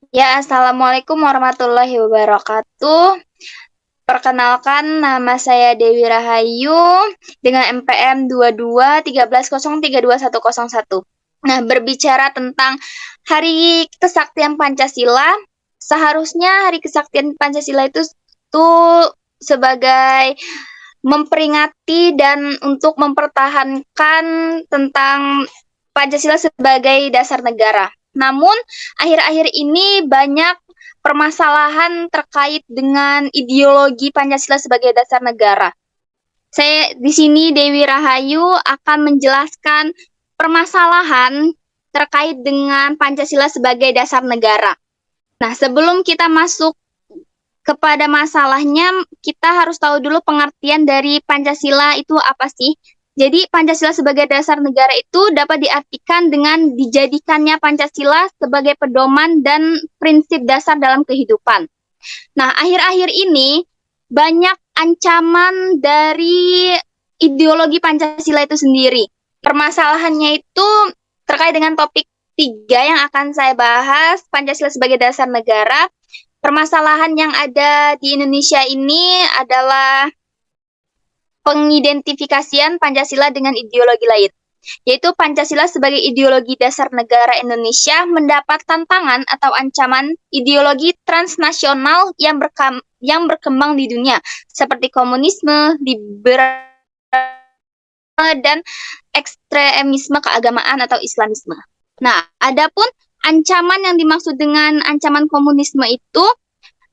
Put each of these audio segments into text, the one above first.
Ya, Assalamualaikum warahmatullahi wabarakatuh. Perkenalkan, nama saya Dewi Rahayu dengan MPM 2213032101. Nah, berbicara tentang Hari Kesaktian Pancasila, seharusnya Hari Kesaktian Pancasila itu tuh sebagai memperingati dan untuk mempertahankan tentang Pancasila sebagai dasar negara. Namun, akhir-akhir ini banyak permasalahan terkait dengan ideologi Pancasila sebagai dasar negara. Saya di sini Dewi Rahayu akan menjelaskan permasalahan terkait dengan Pancasila sebagai dasar negara. Nah, sebelum kita masuk kepada masalahnya, kita harus tahu dulu pengertian dari Pancasila itu apa sih. Jadi, Pancasila sebagai dasar negara itu dapat diartikan dengan dijadikannya Pancasila sebagai pedoman dan prinsip dasar dalam kehidupan. Nah, akhir-akhir ini banyak ancaman dari ideologi Pancasila itu sendiri. Permasalahannya itu terkait dengan topik tiga yang akan saya bahas, Pancasila sebagai dasar negara. Permasalahan yang ada di Indonesia ini adalah pengidentifikasian Pancasila dengan ideologi lain, yaitu Pancasila sebagai ideologi dasar negara Indonesia mendapat tantangan atau ancaman ideologi transnasional yang berkembang di dunia, seperti komunisme, liberal, dan ekstremisme keagamaan atau Islamisme. Nah, adapun ancaman yang dimaksud dengan ancaman komunisme itu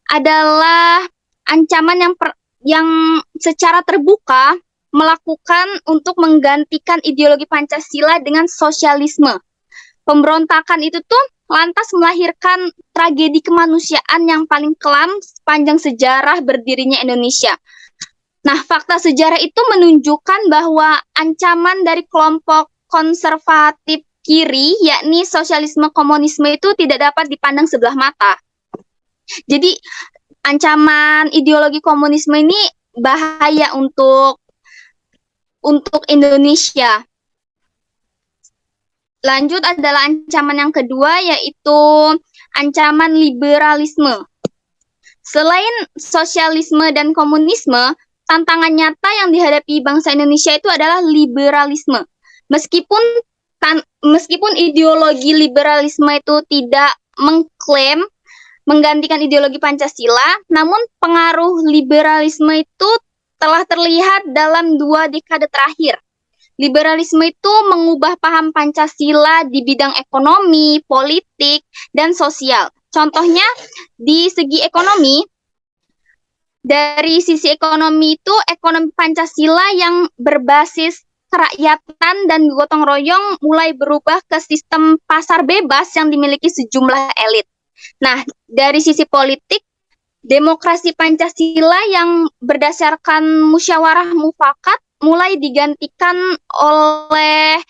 adalah ancaman yang secara terbuka melakukan untuk menggantikan ideologi Pancasila dengan sosialisme. Pemberontakan itu tuh lantas melahirkan tragedi kemanusiaan yang paling kelam sepanjang sejarah berdirinya Indonesia. Nah, fakta sejarah itu menunjukkan bahwa ancaman dari kelompok konservatif kiri, yakni sosialisme komunisme itu tidak dapat dipandang sebelah mata. Jadi, ancaman ideologi komunisme ini bahaya untuk Indonesia. Lanjut adalah ancaman yang kedua, yaitu ancaman liberalisme. Selain sosialisme dan komunisme, tantangan nyata yang dihadapi bangsa Indonesia itu adalah liberalisme. Meskipun meskipun ideologi liberalisme itu tidak mengklaim menggantikan ideologi Pancasila, namun pengaruh liberalisme itu telah terlihat dalam 2 dekade terakhir. Liberalisme itu mengubah paham Pancasila di bidang ekonomi, politik, dan sosial. Contohnya, di segi ekonomi, dari sisi ekonomi itu, ekonomi Pancasila yang berbasis kerakyatan dan gotong royong mulai berubah ke sistem pasar bebas yang dimiliki sejumlah elit. Nah, dari sisi politik, demokrasi Pancasila yang berdasarkan musyawarah mufakat mulai digantikan oleh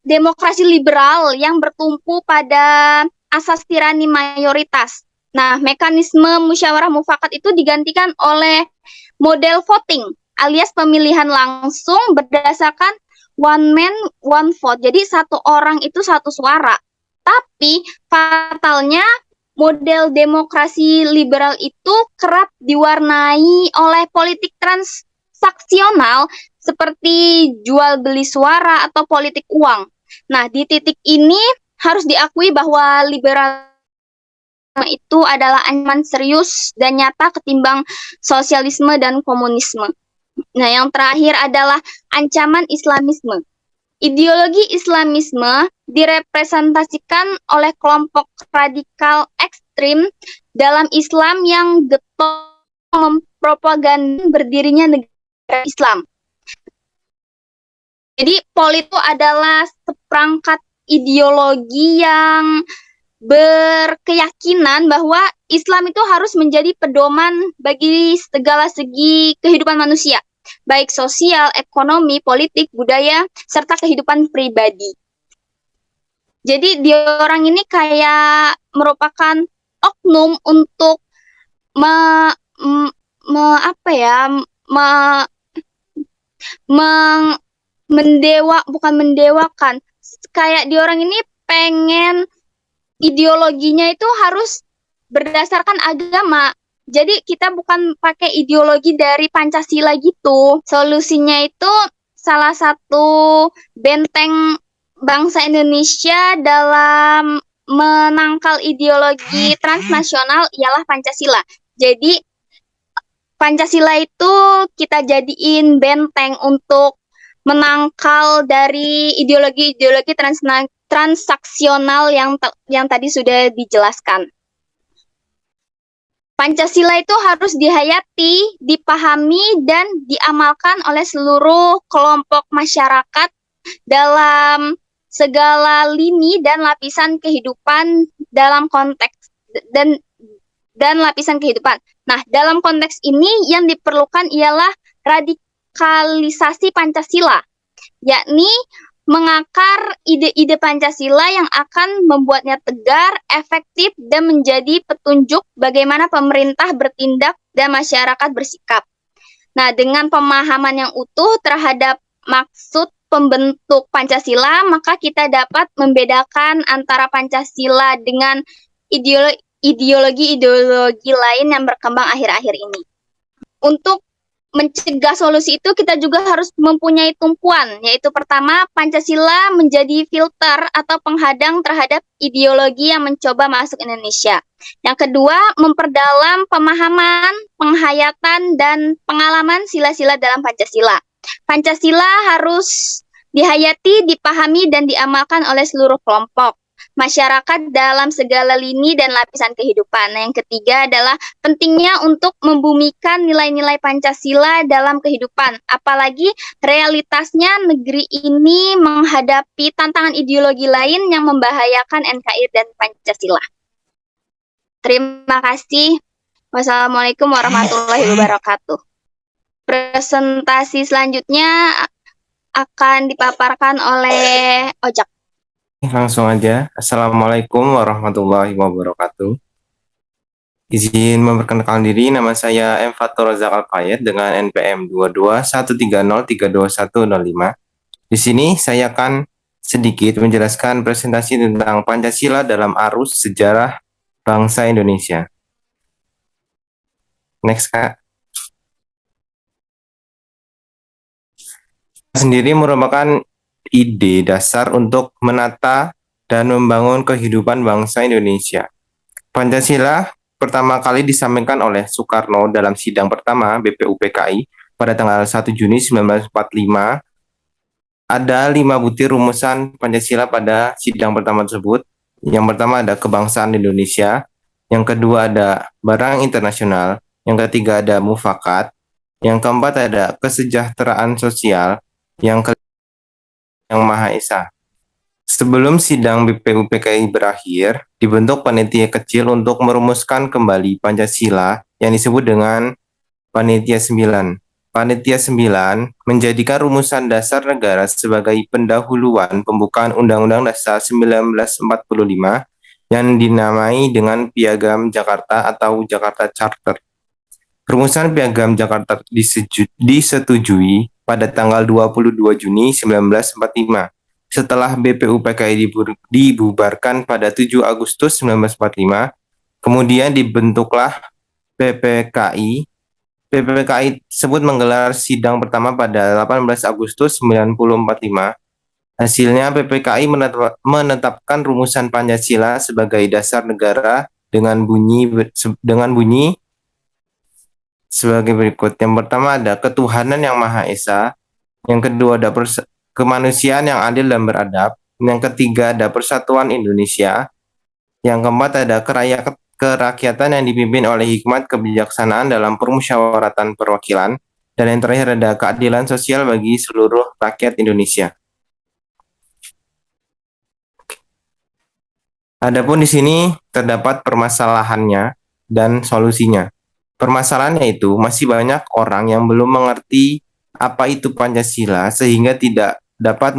demokrasi liberal yang bertumpu pada asas tirani mayoritas. Nah, mekanisme musyawarah mufakat itu digantikan oleh model voting alias pemilihan langsung berdasarkan one man one vote. Jadi satu orang itu satu suara. Tapi fatalnya model demokrasi liberal itu kerap diwarnai oleh politik transaksional seperti jual beli suara atau politik uang. Nah, di titik ini harus diakui bahwa liberal itu adalah ancaman serius dan nyata ketimbang sosialisme dan komunisme. Nah, yang terakhir adalah ancaman Islamisme. Ideologi Islamisme direpresentasikan oleh kelompok radikal ekstrim dalam Islam yang getol mempropaganda berdirinya negara Islam. Jadi, itu adalah seperangkat ideologi yang berkeyakinan bahwa Islam itu harus menjadi pedoman bagi segala segi kehidupan manusia, baik sosial, ekonomi, politik, budaya, serta kehidupan pribadi. Jadi dia orang ini kayak merupakan oknum untuk me, me apa ya me, meng, bukan mendewakan, kayak dia orang ini pengen ideologinya itu harus berdasarkan agama. Jadi kita bukan pakai ideologi dari Pancasila gitu. Solusinya itu salah satu benteng bangsa Indonesia dalam menangkal ideologi transnasional ialah Pancasila. Jadi Pancasila itu kita jadiin benteng untuk menangkal dari ideologi-ideologi transaksional yang tadi sudah dijelaskan. Pancasila itu harus dihayati, dipahami, dan diamalkan oleh seluruh kelompok masyarakat dalam segala lini dan lapisan kehidupan dalam konteks dan lapisan kehidupan. Nah, dalam konteks ini yang diperlukan ialah radikalisasi Pancasila, yakni mengakar ide-ide Pancasila yang akan membuatnya tegar, efektif, dan menjadi petunjuk bagaimana pemerintah bertindak dan masyarakat bersikap. Nah, dengan pemahaman yang utuh terhadap maksud pembentuk Pancasila, maka kita dapat membedakan antara Pancasila dengan ideologi-ideologi lain yang berkembang akhir-akhir ini. Untuk mencegah solusi itu kita juga harus mempunyai tumpuan, yaitu pertama, Pancasila menjadi filter atau penghadang terhadap ideologi yang mencoba masuk Indonesia. Yang kedua, memperdalam pemahaman, penghayatan, dan pengalaman sila-sila dalam Pancasila. Pancasila harus dihayati, dipahami, dan diamalkan oleh seluruh kelompok masyarakat dalam segala lini dan lapisan kehidupan. Nah, yang ketiga adalah pentingnya untuk membumikan nilai-nilai Pancasila dalam kehidupan. Apalagi realitasnya negeri ini menghadapi tantangan ideologi lain yang membahayakan NKRI dan Pancasila. Terima kasih. Wassalamualaikum warahmatullahi wabarakatuh. Presentasi selanjutnya akan dipaparkan oleh Ojak. Langsung aja. Assalamualaikum warahmatullahi wabarakatuh. Izin memperkenalkan diri, nama saya M. Fatur Razak Al-Fayed dengan NPM 2213032105. Di sini saya akan sedikit menjelaskan presentasi tentang Pancasila dalam arus sejarah bangsa Indonesia. Next, Kak. Sendiri merupakan ide dasar untuk menata dan membangun kehidupan bangsa Indonesia. Pancasila pertama kali disampaikan oleh Soekarno dalam sidang pertama BPUPKI pada tanggal 1 Juni 1945. Ada 5 butir rumusan Pancasila pada sidang pertama tersebut. Yang pertama ada kebangsaan Indonesia, yang kedua ada barang internasional, yang ketiga ada mufakat, yang keempat ada kesejahteraan sosial, yang kelima yang Maha Esa. Sebelum sidang BPUPKI berakhir, dibentuk panitia kecil untuk merumuskan kembali Pancasila yang disebut dengan Panitia 9. Panitia 9 menjadikan rumusan dasar negara sebagai pendahuluan pembukaan Undang-Undang Dasar 1945 yang dinamai dengan Piagam Jakarta atau Jakarta Charter. Rumusan Piagam Jakarta disetujui pada tanggal 22 Juni 1945. Setelah BPUPKI dibubarkan pada 7 Agustus 1945, kemudian dibentuklah PPKI. PPKI tersebut menggelar sidang pertama pada 18 Agustus 1945. Hasilnya PPKI menetapkan rumusan Pancasila sebagai dasar negara dengan bunyi sebagai berikut. Yang pertama ada ketuhanan yang Maha Esa, yang kedua ada kemanusiaan yang adil dan beradab, yang ketiga ada persatuan Indonesia, yang keempat ada kerakyatan yang dipimpin oleh hikmat kebijaksanaan dalam permusyawaratan perwakilan, dan yang terakhir ada keadilan sosial bagi seluruh rakyat Indonesia. Adapun di sini terdapat permasalahannya dan solusinya. Permasalahannya itu masih banyak orang yang belum mengerti apa itu Pancasila sehingga tidak dapat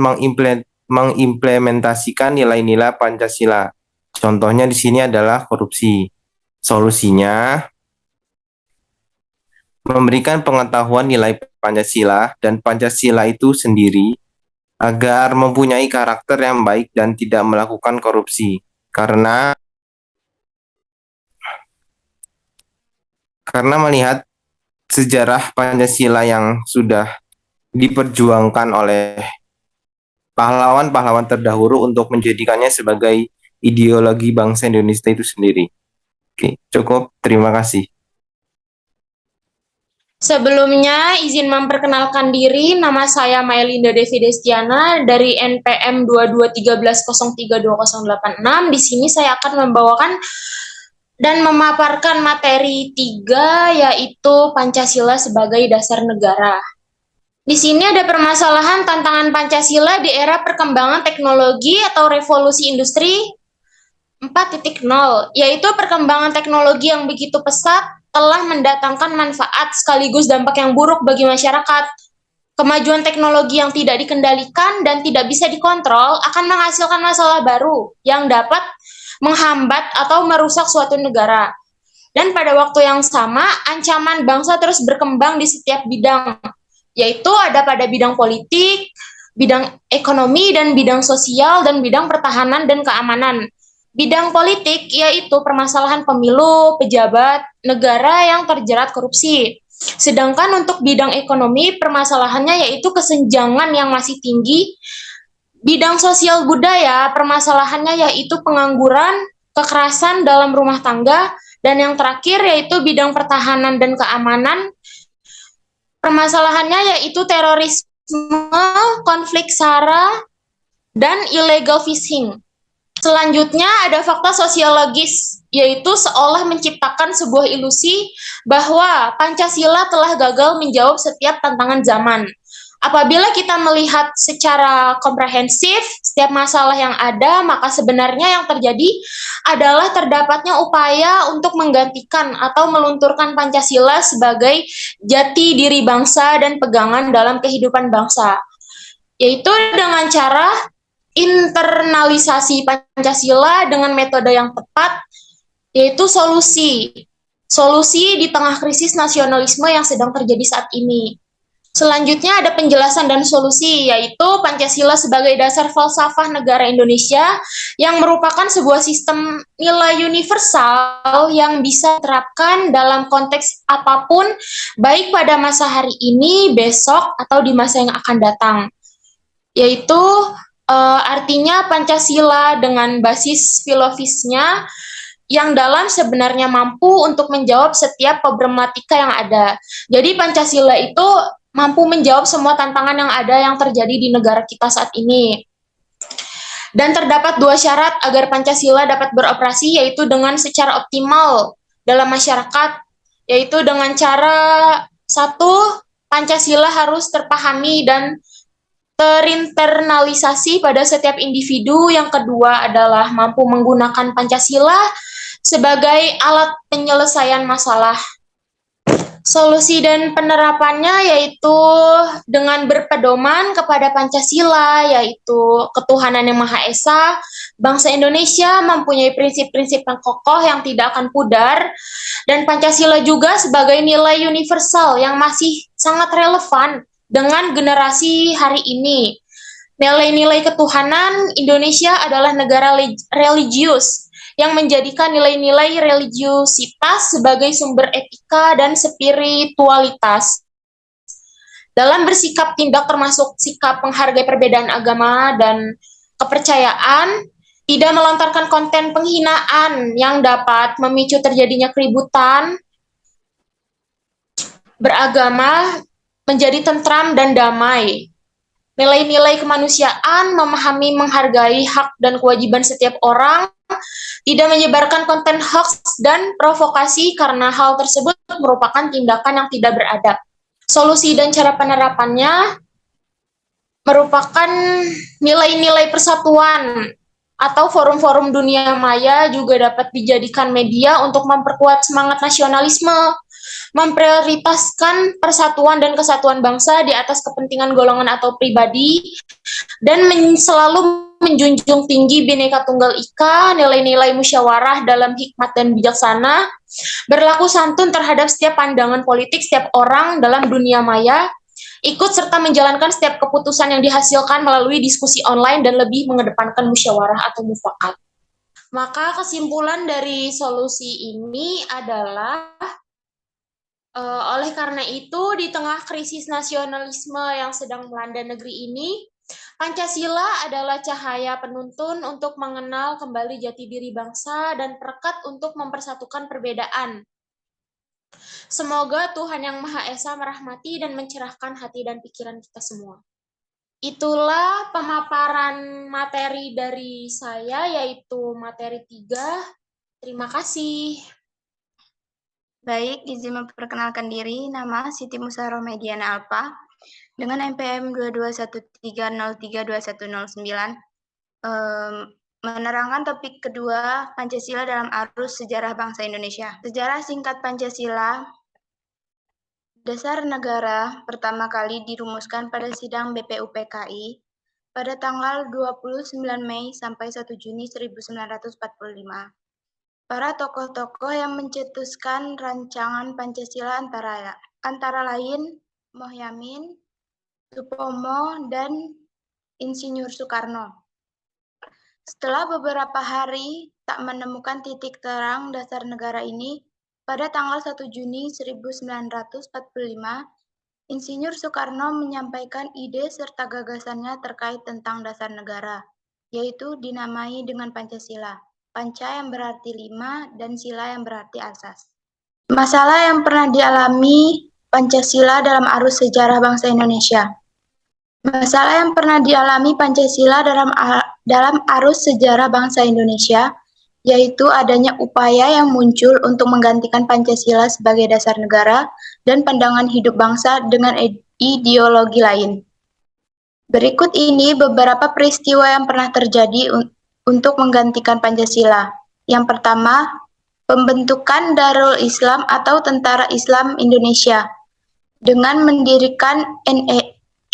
mengimplementasikan nilai-nilai Pancasila. Contohnya di sini adalah korupsi. Solusinya memberikan pengetahuan nilai Pancasila dan Pancasila itu sendiri agar mempunyai karakter yang baik dan tidak melakukan korupsi. karena melihat sejarah Pancasila yang sudah diperjuangkan oleh pahlawan-pahlawan terdahulu untuk menjadikannya sebagai ideologi bangsa Indonesia itu sendiri. Oke, cukup. Terima kasih. Sebelumnya, izin memperkenalkan diri, nama saya Maelinda Devi Destiana dari NPM 2213032086. Di sini saya akan membawakan dan memaparkan materi 3, yaitu Pancasila sebagai dasar negara. Di sini ada permasalahan tantangan Pancasila di era perkembangan teknologi atau revolusi industri 4.0, yaitu perkembangan teknologi yang begitu pesat telah mendatangkan manfaat sekaligus dampak yang buruk bagi masyarakat. Kemajuan teknologi yang tidak dikendalikan dan tidak bisa dikontrol akan menghasilkan masalah baru yang dapat menghambat atau merusak suatu negara. Dan pada waktu yang sama, ancaman bangsa terus berkembang di setiap bidang, yaitu ada pada bidang politik, bidang ekonomi, dan bidang sosial, dan bidang pertahanan dan keamanan. Bidang politik yaitu permasalahan pemilu, pejabat, negara yang terjerat korupsi. Sedangkan untuk bidang ekonomi, permasalahannya yaitu kesenjangan yang masih tinggi. Bidang sosial budaya, permasalahannya yaitu pengangguran, kekerasan dalam rumah tangga, dan yang terakhir yaitu bidang pertahanan dan keamanan. Permasalahannya yaitu terorisme, konflik SARA, dan illegal fishing. Selanjutnya ada fakta sosiologis, yaitu seolah menciptakan sebuah ilusi bahwa Pancasila telah gagal menjawab setiap tantangan zaman. Apabila kita melihat secara komprehensif setiap masalah yang ada, maka sebenarnya yang terjadi adalah terdapatnya upaya untuk menggantikan atau melunturkan Pancasila sebagai jati diri bangsa dan pegangan dalam kehidupan bangsa, yaitu dengan cara internalisasi Pancasila dengan metode yang tepat, yaitu solusi di tengah krisis nasionalisme yang sedang terjadi saat ini. Selanjutnya ada penjelasan dan solusi, yaitu Pancasila sebagai dasar falsafah negara Indonesia yang merupakan sebuah sistem nilai universal yang bisa diterapkan dalam konteks apapun, baik pada masa hari ini, besok, atau di masa yang akan datang. Yaitu artinya Pancasila dengan basis filosofisnya yang dalam sebenarnya mampu untuk menjawab setiap problematika yang ada. Jadi Pancasila itu mampu menjawab semua tantangan yang ada yang terjadi di negara kita saat ini. Dan terdapat 2 syarat agar Pancasila dapat beroperasi, yaitu dengan secara optimal dalam masyarakat, yaitu dengan cara 1, Pancasila harus terpahami dan terinternalisasi pada setiap individu. Yang kedua adalah mampu menggunakan Pancasila sebagai alat penyelesaian masalah. Solusi dan penerapannya yaitu dengan berpedoman kepada Pancasila, yaitu ketuhanan yang Maha Esa. Bangsa Indonesia mempunyai prinsip-prinsip yang kokoh yang tidak akan pudar, dan Pancasila juga sebagai nilai universal yang masih sangat relevan dengan generasi hari ini. Nilai-nilai ketuhanan Indonesia adalah negara religius yang menjadikan nilai-nilai religiusitas sebagai sumber etika dan spiritualitas. Dalam bersikap tindak termasuk sikap menghargai perbedaan agama dan kepercayaan, tidak melontarkan konten penghinaan yang dapat memicu terjadinya keributan beragama, menjadi tentram dan damai. Nilai-nilai kemanusiaan, memahami, menghargai hak dan kewajiban setiap orang, tidak menyebarkan konten hoax dan provokasi karena hal tersebut merupakan tindakan yang tidak beradab. Solusi dan cara penerapannya merupakan nilai-nilai persatuan atau forum-forum dunia maya juga dapat dijadikan media untuk memperkuat semangat nasionalisme, memprioritaskan persatuan dan kesatuan bangsa di atas kepentingan golongan atau pribadi, dan selalu menjunjung tinggi Bhinneka Tunggal Ika, nilai-nilai musyawarah dalam hikmat dan bijaksana, berlaku santun terhadap setiap pandangan politik setiap orang dalam dunia maya, ikut serta menjalankan setiap keputusan yang dihasilkan melalui diskusi online dan lebih mengedepankan musyawarah atau mufakat. Maka kesimpulan dari solusi ini adalah oleh karena itu, di tengah krisis nasionalisme yang sedang melanda negeri ini, Pancasila adalah cahaya penuntun untuk mengenal kembali jati diri bangsa dan perekat untuk mempersatukan perbedaan. Semoga Tuhan Yang Maha Esa merahmati dan mencerahkan hati dan pikiran kita semua. Itulah pemaparan materi dari saya, yaitu materi 3. Terima kasih. Baik, izin memperkenalkan diri. Nama Siti Musaro Mediana Alpa dengan NPM 2213032109. Menerangkan topik kedua, Pancasila dalam arus sejarah bangsa Indonesia. Sejarah singkat Pancasila. Dasar negara pertama kali dirumuskan pada sidang BPUPKI pada tanggal 29 Mei sampai 1 Juni 1945. Para tokoh-tokoh yang mencetuskan rancangan Pancasila antara lain Moh Yamin, Supomo, dan Insinyur Soekarno. Setelah beberapa hari tak menemukan titik terang dasar negara ini, pada tanggal 1 Juni 1945, Insinyur Soekarno menyampaikan ide serta gagasannya terkait tentang dasar negara, yaitu dinamai dengan Pancasila. Panca yang berarti 5 dan sila yang berarti asas. Masalah yang pernah dialami Pancasila dalam arus sejarah bangsa Indonesia. Masalah yang pernah dialami Pancasila dalam arus sejarah bangsa Indonesia, yaitu adanya upaya yang muncul untuk menggantikan Pancasila sebagai dasar negara dan pandangan hidup bangsa dengan ideologi lain. Berikut ini beberapa peristiwa yang pernah terjadi untuk menggantikan Pancasila. Yang pertama, pembentukan Darul Islam atau Tentara Islam Indonesia dengan mendirikan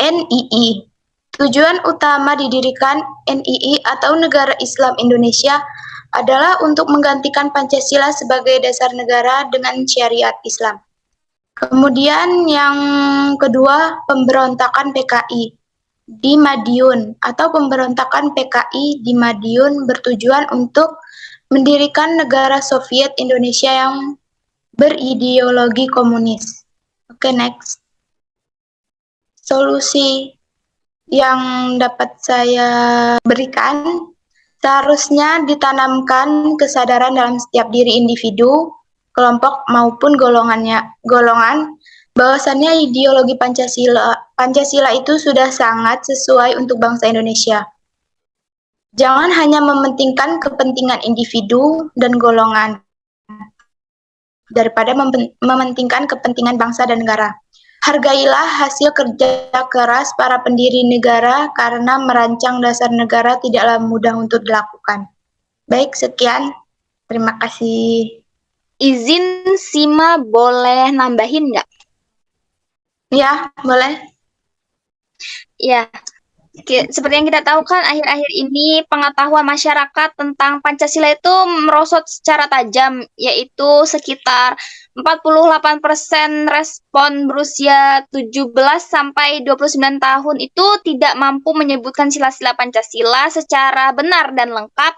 NII. Tujuan utama didirikan NII atau Negara Islam Indonesia adalah untuk menggantikan Pancasila sebagai dasar negara dengan syariat Islam. Kemudian yang kedua, pemberontakan PKI di Madiun atau pemberontakan PKI di Madiun bertujuan untuk mendirikan negara Soviet Indonesia yang berideologi komunis. Oke, next. Solusi yang dapat saya berikan, seharusnya ditanamkan kesadaran dalam setiap diri individu, kelompok maupun golongan bahwasannya ideologi Pancasila itu sudah sangat sesuai untuk bangsa Indonesia. Jangan hanya mementingkan kepentingan individu dan golongan daripada mementingkan kepentingan bangsa dan negara. Hargailah hasil kerja keras para pendiri negara karena merancang dasar negara tidaklah mudah untuk dilakukan. Baik, sekian. Terima kasih. Izin Sima boleh nambahin nggak? Ya, boleh. Ya, seperti yang kita tahu kan akhir-akhir ini pengetahuan masyarakat tentang Pancasila itu merosot secara tajam, yaitu sekitar 48% respon berusia 17 sampai 29 tahun itu tidak mampu menyebutkan sila-sila Pancasila secara benar dan lengkap.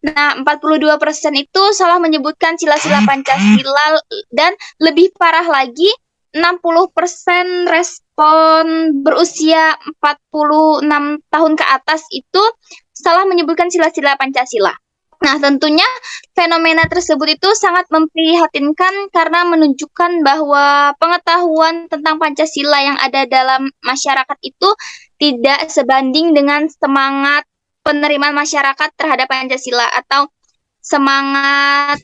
Nah, 42% itu salah menyebutkan sila-sila Pancasila, dan lebih parah lagi 60% respon berusia 46 tahun ke atas itu salah menyebutkan sila-sila Pancasila. Nah, tentunya fenomena tersebut itu sangat memprihatinkan karena menunjukkan bahwa pengetahuan tentang Pancasila yang ada dalam masyarakat itu tidak sebanding dengan semangat penerimaan masyarakat terhadap Pancasila atau semangat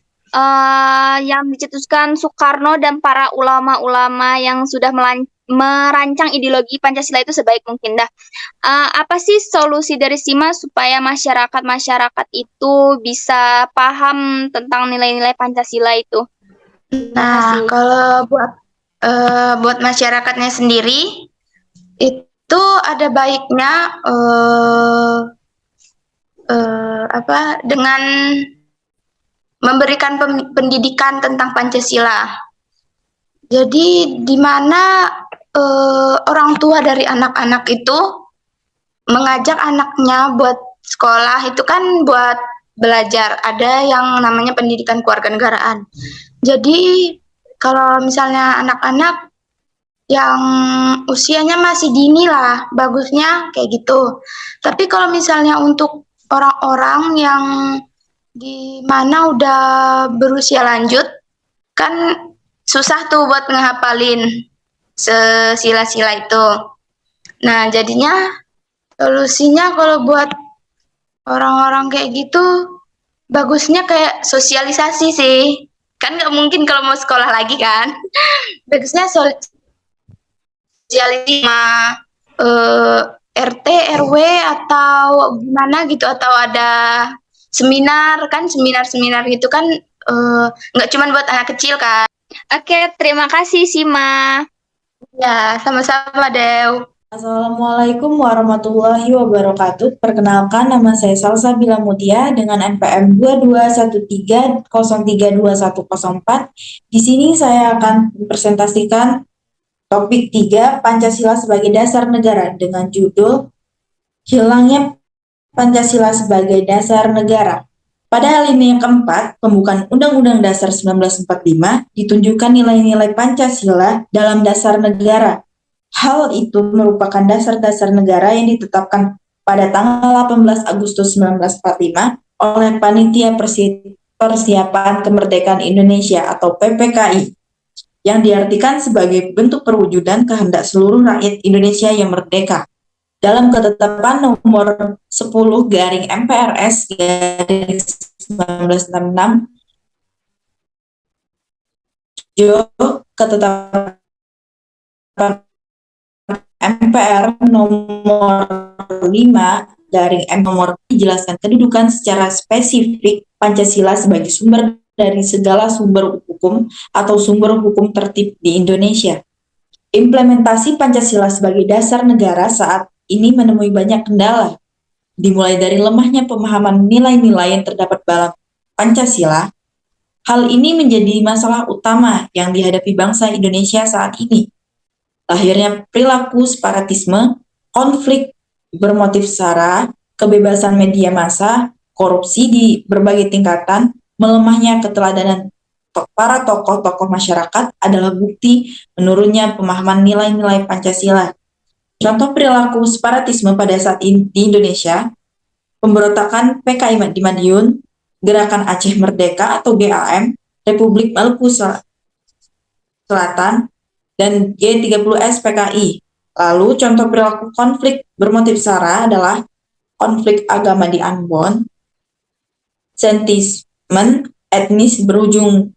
yang dicetuskan Soekarno dan para ulama-ulama yang sudah merancang ideologi Pancasila itu sebaik mungkin. Apa sih solusi dari Sima supaya masyarakat itu bisa paham tentang nilai-nilai Pancasila itu? Nah, kalau buat masyarakatnya sendiri itu ada baiknya dengan memberikan pendidikan tentang Pancasila. Jadi di mana orang tua dari anak-anak itu mengajak anaknya buat sekolah itu kan buat belajar. Ada yang namanya pendidikan kewarganegaraan. Jadi kalau misalnya anak-anak yang usianya masih dini lah, bagusnya kayak gitu. Tapi kalau misalnya untuk orang-orang yang di mana udah berusia lanjut, kan susah tuh buat ngehafalin sila-sila itu. Nah, jadinya solusinya kalau buat orang-orang kayak gitu, bagusnya kayak sosialisasi sih. Kan nggak mungkin kalau mau sekolah lagi kan. Bagusnya sosialisasi sama RT, RW atau gimana gitu, atau ada seminar kan, seminar-seminar gitu kan, nggak cuma buat anak kecil kan. Oke, terima kasih Sima. Ya, sama-sama Dew. Assalamualaikum warahmatullahi wabarakatuh. Perkenalkan, nama saya Salsabila Mutia dengan NPM 2213032104. Di sini saya akan mempresentasikan topik 3, Pancasila sebagai dasar negara, dengan judul Hilangnya Pancasila sebagai dasar negara. Pada alinea keempat, pembukaan Undang-Undang Dasar 1945 ditunjukkan nilai-nilai Pancasila dalam dasar negara. Hal itu merupakan dasar-dasar negara yang ditetapkan pada tanggal 18 Agustus 1945 oleh Panitia Persiapan Kemerdekaan Indonesia atau PPKI, yang diartikan sebagai bentuk perwujudan kehendak seluruh rakyat Indonesia yang merdeka. Dalam ketetapan nomor 10 garing MPRS garing 1966, ketetapan MPR nomor 5 garing M nomor dijelaskan kedudukan secara spesifik Pancasila sebagai sumber dari segala sumber hukum atau sumber hukum tertib di Indonesia. Implementasi Pancasila sebagai dasar negara saat ini menemui banyak kendala, dimulai dari lemahnya pemahaman nilai-nilai yang terdapat dalam Pancasila. Hal ini menjadi masalah utama yang dihadapi bangsa Indonesia saat ini. Lahirnya perilaku separatisme, konflik bermotif SARA, kebebasan media massa, korupsi di berbagai tingkatan, melemahnya keteladanan para tokoh-tokoh masyarakat adalah bukti menurunnya pemahaman nilai-nilai Pancasila. Contoh perilaku separatisme pada saat ini di Indonesia, pemberontakan PKI di Madiun, Gerakan Aceh Merdeka atau GAM, Republik Maluku Selatan, dan G30S PKI. Lalu contoh perilaku konflik bermotif SARA adalah konflik agama di Ambon, sentimen etnis berujung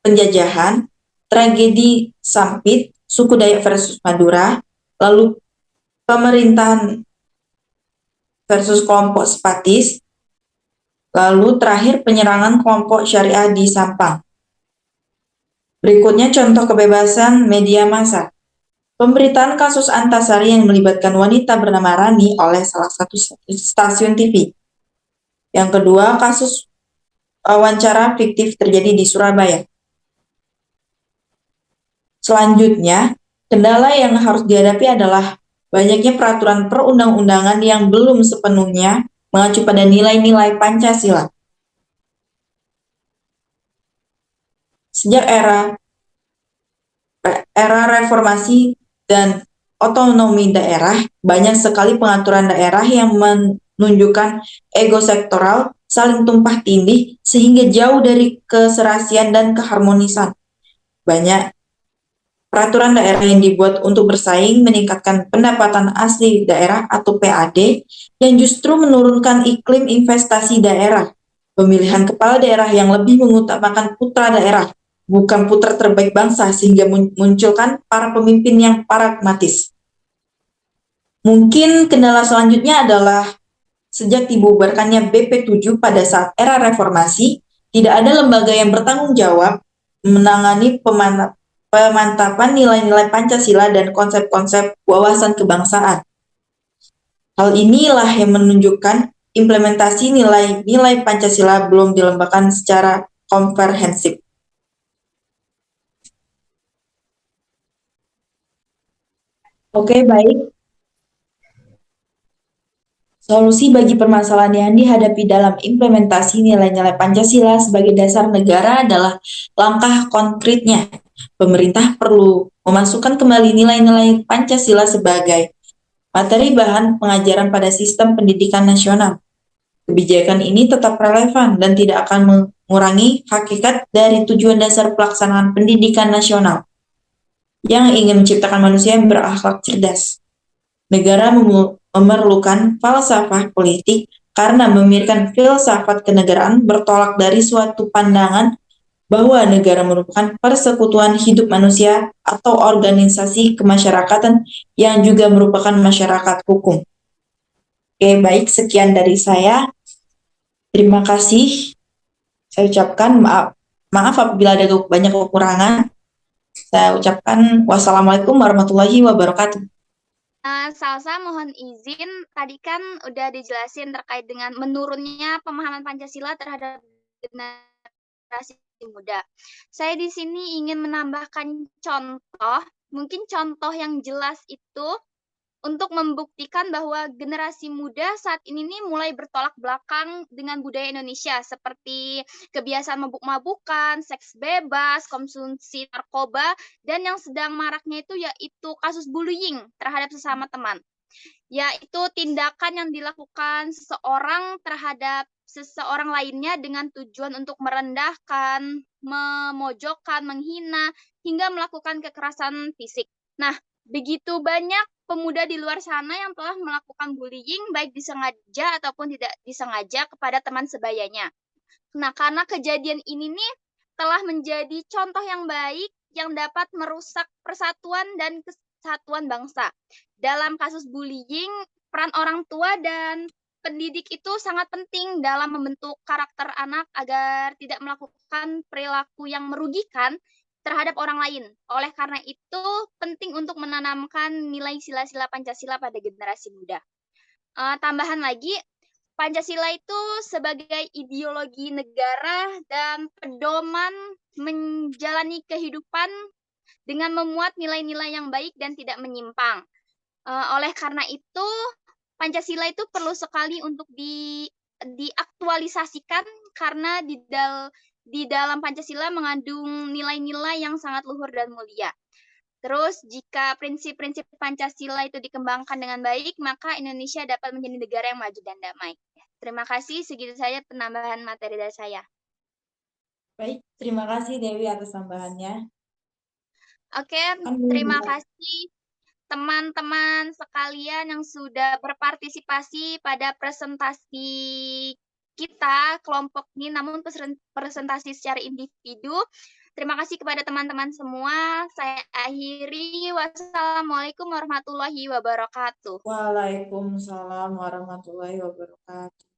penjajahan, tragedi Sampit, suku Dayak versus Madura, lalu pemerintahan versus kelompok sepatis, lalu terakhir penyerangan kelompok syariah di Sampang. Berikutnya contoh kebebasan media massa. Pemberitaan kasus Antasari yang melibatkan wanita bernama Rani oleh salah satu stasiun TV. Yang kedua, kasus wawancara fiktif terjadi di Surabaya. Selanjutnya, kendala yang harus dihadapi adalah banyaknya peraturan perundang-undangan yang belum sepenuhnya mengacu pada nilai-nilai Pancasila. Sejak era reformasi dan otonomi daerah, banyak sekali pengaturan daerah yang menunjukkan ego sektoral, saling tumpah tindih, sehingga jauh dari keserasian dan keharmonisan. Banyak peraturan daerah yang dibuat untuk bersaing meningkatkan pendapatan asli daerah atau PAD yang justru menurunkan iklim investasi daerah. Pemilihan kepala daerah yang lebih mengutamakan putra daerah, bukan putra terbaik bangsa, sehingga munculkan para pemimpin yang pragmatis. Mungkin kendala selanjutnya adalah sejak dibubarkannya BP7 pada saat era reformasi, tidak ada lembaga yang bertanggung jawab menangani pemantapan nilai-nilai Pancasila dan konsep-konsep wawasan kebangsaan. Hal inilah yang menunjukkan implementasi nilai-nilai Pancasila belum dilembagakan secara komprehensif. Oke, baik. Solusi bagi permasalahan yang dihadapi dalam implementasi nilai-nilai Pancasila sebagai dasar negara adalah langkah konkretnya. Pemerintah perlu memasukkan kembali nilai-nilai Pancasila sebagai materi bahan pengajaran pada sistem pendidikan nasional. Kebijakan ini tetap relevan dan tidak akan mengurangi hakikat dari tujuan dasar pelaksanaan pendidikan nasional yang ingin menciptakan manusia yang berakhlak cerdas. Negara memerlukan falsafah politik karena memikirkan filsafat kenegaraan bertolak dari suatu pandangan bahwa negara merupakan persekutuan hidup manusia atau organisasi kemasyarakatan yang juga merupakan masyarakat hukum. Oke, baik, sekian dari saya. Terima kasih. Saya ucapkan maaf apabila ada banyak kekurangan. Saya ucapkan wassalamualaikum warahmatullahi wabarakatuh. Salsa, mohon izin, tadi kan udah dijelasin terkait dengan menurunnya pemahaman Pancasila terhadap generasi muda. Saya di sini ingin menambahkan contoh, mungkin contoh yang jelas itu untuk membuktikan bahwa generasi muda saat ini nih mulai bertolak belakang dengan budaya Indonesia seperti kebiasaan mabuk-mabukan, seks bebas, konsumsi narkoba, dan yang sedang maraknya itu yaitu kasus bullying terhadap sesama teman. Yaitu tindakan yang dilakukan seseorang terhadap seseorang lainnya dengan tujuan untuk merendahkan, memojokkan, menghina, hingga melakukan kekerasan fisik. Nah, begitu banyak pemuda di luar sana yang telah melakukan bullying baik disengaja ataupun tidak disengaja kepada teman sebayanya. Nah, karena kejadian ini nih telah menjadi contoh yang baik yang dapat merusak persatuan dan kesatuan bangsa. Dalam kasus bullying, peran orang tua dan pendidik itu sangat penting dalam membentuk karakter anak agar tidak melakukan perilaku yang merugikan terhadap orang lain. Oleh karena itu, penting untuk menanamkan nilai sila-sila Pancasila pada generasi muda. Tambahan lagi, Pancasila itu sebagai ideologi negara dan pedoman menjalani kehidupan dengan memuat nilai-nilai yang baik dan tidak menyimpang. Oleh karena itu, Pancasila itu perlu sekali untuk diaktualisasikan karena di dalam Pancasila mengandung nilai-nilai yang sangat luhur dan mulia. Terus, jika prinsip-prinsip Pancasila itu dikembangkan dengan baik, maka Indonesia dapat menjadi negara yang maju dan damai. Terima kasih, segitu saja penambahan materi dari saya. Baik, terima kasih Dewi atas tambahannya. Oke, terima kasih teman-teman sekalian yang sudah berpartisipasi pada presentasi kita kelompok ini, namun presentasi secara individu. Terima kasih kepada teman-teman semua. Saya akhiri. Wassalamualaikum warahmatullahi wabarakatuh. Waalaikumsalam warahmatullahi wabarakatuh.